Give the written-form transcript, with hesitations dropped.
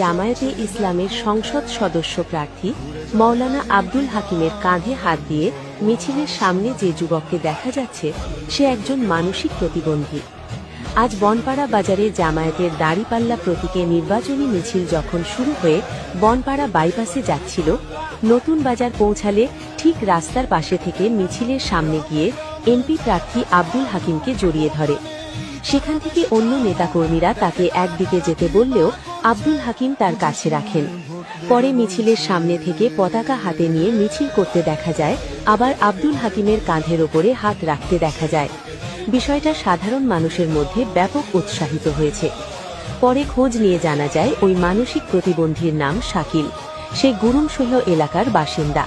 জামায়াতে ইসলামের সংসদ সদস্য প্রার্থী মাওলানা আব্দুল হাকিমের কাঁধে হাত দিয়ে মিছিলের সামনে যে যুবককে দেখা যাচ্ছে, সে একজন মানসিক প্রতিবন্ধী। আজ বনপাড়া বাজারে জামায়াতের দাড়িপাল্লা প্রতীকে নির্বাচনী মিছিল যখন শুরু হয়ে বনপাড়া বাইপাসে যাচ্ছিল, নতুন বাজার পৌঁছালে ঠিক রাস্তার পাশে থেকে মিছিলের সামনে গিয়ে এমপি প্রার্থী আব্দুল হাকিমকে জড়িয়ে ধরে। সেখান থেকে অন্য নেতাকর্মীরা তাকে একদিকে যেতে বললেও আব্দুল হাকিম তার কাছে রাখেন। পরে মিছিলের সামনে থেকে পতাকা হাতে নিয়ে মিছিল করতে দেখা যায়, আবার আব্দুল হাকিমের কাঁধের ওপরে হাত রাখতে দেখা যায়। বিষয়টা সাধারণ মানুষের মধ্যে ব্যাপক উৎসাহিত হয়েছে। পরে খোঁজ নিয়ে জানা যায় ওই মানসিক প্রতিবন্ধীর নাম শাকিল, সে গুরুমশৈল এলাকার বাসিন্দা।